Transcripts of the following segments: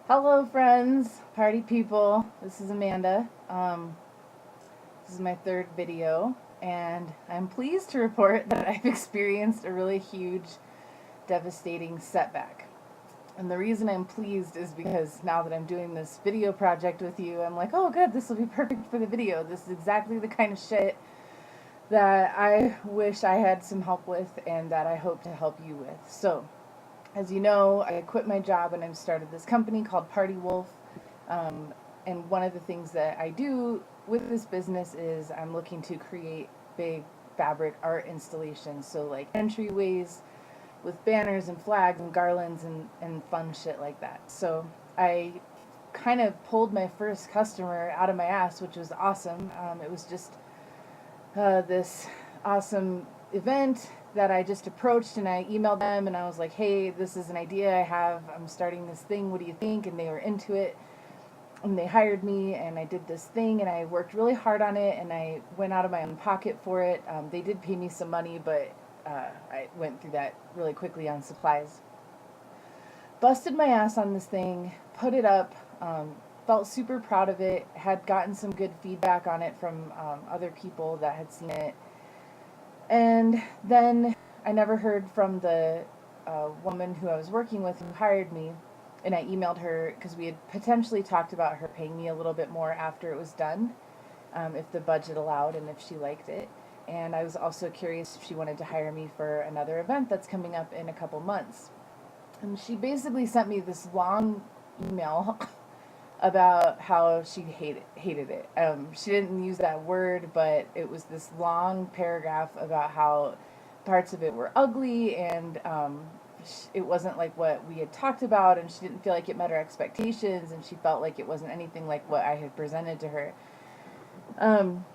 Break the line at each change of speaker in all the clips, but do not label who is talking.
Hello, friends, party people. This is Amanda. This is my third video, and I'm pleased to report that I've experienced a really huge, devastating setback. And the reason I'm pleased is because now that I'm doing this video project with you, I'm like, oh, good, this will be perfect for the video. This is exactly the kind of shit that I wish I had some help with and that I hope to help you with. So, as you know, I quit my job and I've started this company called Party Wolf. Um, and one of the things that I do with this business is I'm looking to create big fabric art installations. So, like entryways with banners and flags and garlands and fun shit like that. So, I kind of pulled my first customer out of my ass, which was awesome. It was just this awesome event that I just approached, and I emailed them and I was like, hey, this is an idea I have. I'm starting this thing. What do you think? And they were into it. And they hired me, and I did this thing, and I worked really hard on it, and I went out of my own pocket for it. They did pay me some money, but I went through that really quickly on supplies. Busted my ass on this thing, put it up, felt super proud of it, had gotten some good feedback on it from other people that had seen it. And then I never heard from the woman who I was working with who hired me. And I emailed her because we had potentially talked about her paying me a little bit more after it was done, if the budget allowed and if she liked it. And I was also curious if she wanted to hire me for another event that's coming up in a couple months. And she basically sent me this long email about how she hated it. She didn't use that word, but it was this long paragraph about how parts of it were ugly and it wasn't like what we had talked about, and she didn't feel like it met her expectations, and she felt like it wasn't anything like what I had presented to her. Um,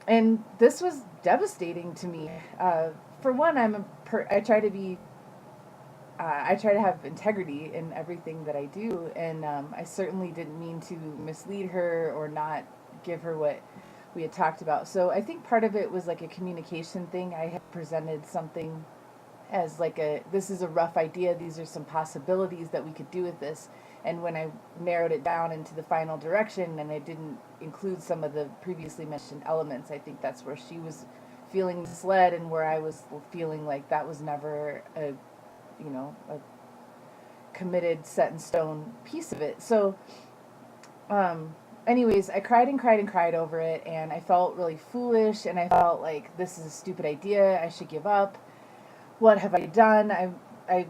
and this was devastating to me. For one, I try to be I try to have integrity in everything that I do, and I certainly didn't mean to mislead her or not give her what we had talked about. So I think part of it was like a communication thing. I had presented something as like this is a rough idea, these are some possibilities that we could do with this. And when I narrowed it down into the final direction and I didn't include some of the previously mentioned elements, I think that's where she was feeling misled and where I was feeling like that was never a committed, set in stone piece of it. So, anyways, I cried and cried and cried over it, and I felt really foolish, and I felt like this is a stupid idea. I should give up. What have I done? I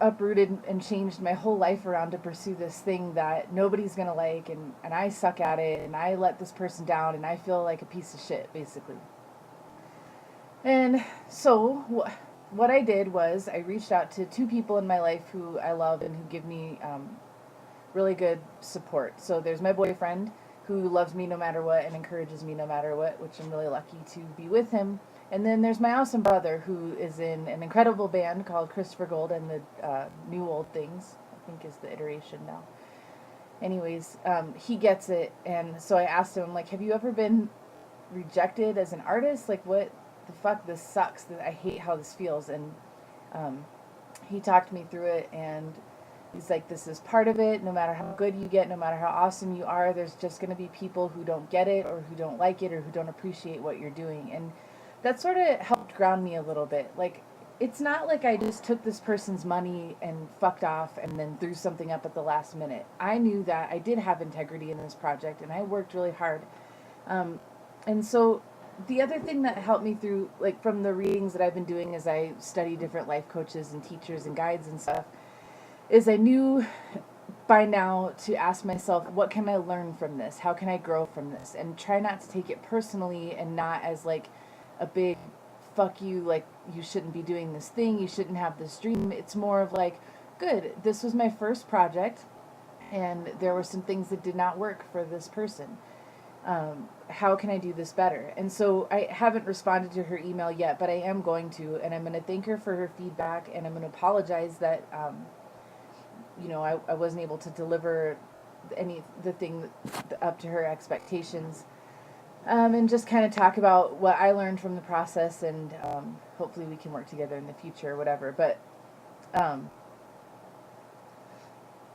uprooted and changed my whole life around to pursue this thing that nobody's gonna like, and I suck at it, and I let this person down, and I feel like a piece of shit, basically. And so, what I did was I reached out to two people in my life who I love and who give me really good support. So there's my boyfriend who loves me no matter what and encourages me no matter what, which I'm really lucky to be with him. And then there's my awesome brother who is in an incredible band called Christopher Gold and the New Old Things, I think is the iteration now. Anyways, he gets it, and so I asked him, like, have you ever been rejected as an artist? Like, what the fuck? This sucks. I hate how this feels. And um, he talked me through it, and he's like, this is part of it. No matter how good you get, no matter how awesome you are, there's just going to be people who don't get it or who don't like it or who don't appreciate what you're doing. And that sort of helped ground me a little bit. Like, it's not like I just took this person's money and fucked off and then threw something up at the last minute. I knew that I did have integrity in this project, and I worked really hard. Um, and so the other thing that helped me through, like from the readings that I've been doing as I study different life coaches and teachers and guides and stuff, is I knew by now to ask myself, what can I learn from this? How can I grow from this? And try not to take it personally and not as like a big fuck you, like you shouldn't be doing this thing, you shouldn't have this dream. It's more of like, good, this was my first project and there were some things that did not work for this person. How can I do this better? And so I haven't responded to her email yet, but I am going to, and I'm going to thank her for her feedback, and I'm going to apologize that, I wasn't able to deliver the thing up to her expectations, and just kind of talk about what I learned from the process, and hopefully we can work together in the future or whatever. But um,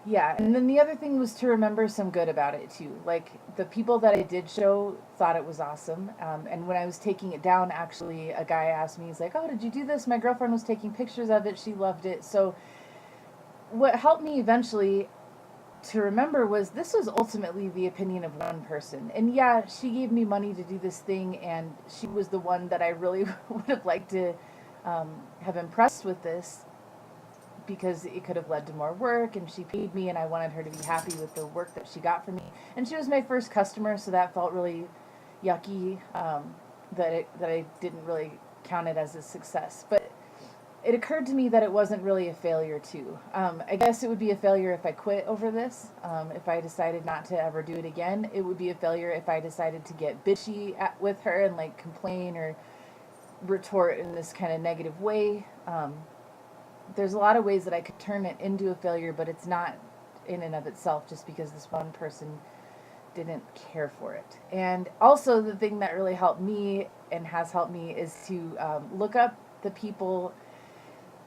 Yeah, and then the other thing was to remember some good about it too. Like the people that I did show thought it was awesome. And when I was taking it down, actually, a guy asked me, he's like, "Oh, did you do this? My girlfriend was taking pictures of it. She loved it." So what helped me eventually to remember was this was ultimately the opinion of one person. And yeah, she gave me money to do this thing, and she was the one that I really would have liked to have impressed with this, because it could have led to more work, and she paid me and I wanted her to be happy with the work that she got from me. And she was my first customer, so that felt really yucky, that I didn't really count it as a success. But it occurred to me that it wasn't really a failure too. I guess it would be a failure if I quit over this. If I decided not to ever do it again, it would be a failure if I decided to get bitchy with her and like complain or retort in this kind of negative way. There's a lot of ways that I could turn it into a failure, but it's not in and of itself just because this one person didn't care for it. And also, the thing that really helped me and has helped me is to look up the people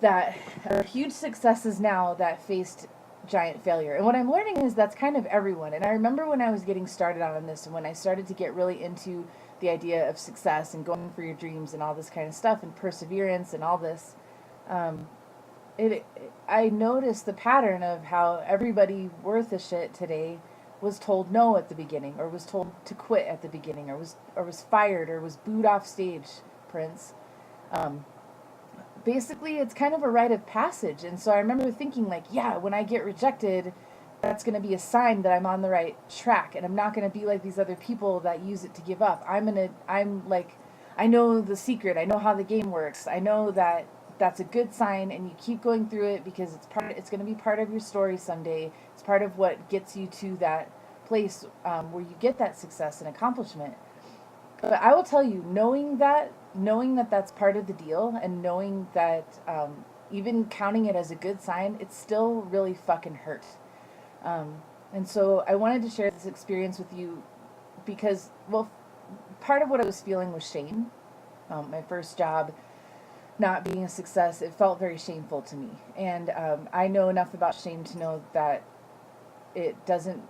that are huge successes now that faced giant failure. And what I'm learning is that's kind of everyone. And I remember when I was getting started on this, and when I started to get really into the idea of success and going for your dreams and all this kind of stuff and perseverance and all this, um, I noticed the pattern of how everybody worth a shit today was told no at the beginning, or was told to quit at the beginning, or was fired, or was booed off stage. Prince. Um, Basically, it's kind of a rite of passage, and so I remember thinking like, yeah, when I get rejected, that's going to be a sign that I'm on the right track, and I'm not going to be like these other people that use it to give up. I'm like, I know the secret. I know how the game works. I know that that's a good sign, and you keep going through it because it's going to be part of your story someday. It's part of what gets you to that place where you get that success and accomplishment. But I will tell you, knowing that that's part of the deal, and knowing that even counting it as a good sign, it's still really fucking hurt. And so I wanted to share this experience with you because, well, part of what I was feeling was shame. My first job not being a success, it felt very shameful to me. And I know enough about shame to know that it doesn't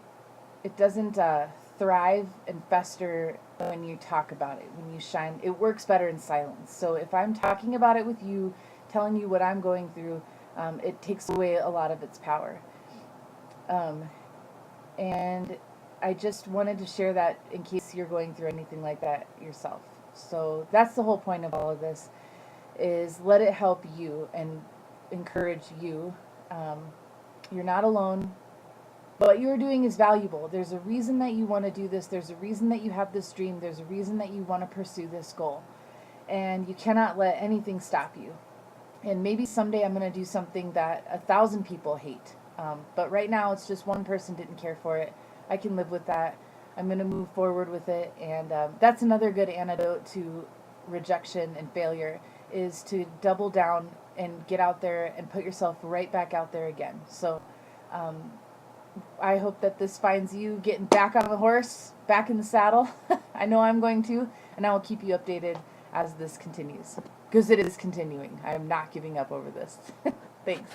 thrive and fester when you talk about it, when you shine. It works better in silence. So if I'm talking about it with you, telling you what I'm going through, it takes away a lot of its power. Um, and I just wanted to share that in case you're going through anything like that yourself. So that's the whole point of all of this, is let it help you and encourage you. You're not alone. What you're doing is valuable. There's a reason that you want to do this. There's a reason that you have this dream. There's a reason that you want to pursue this goal. And you cannot let anything stop you. And maybe someday I'm going to do something that 1,000 people hate. But right now it's just one person didn't care for it. I can live with that. I'm going to move forward with it. And that's another good antidote to rejection and failure, is to double down and get out there and put yourself right back out there again. So I hope that this finds you getting back on the horse, back in the saddle. I know I'm going to, and I will keep you updated as this continues. Because it is continuing. I am not giving up over this. Thanks.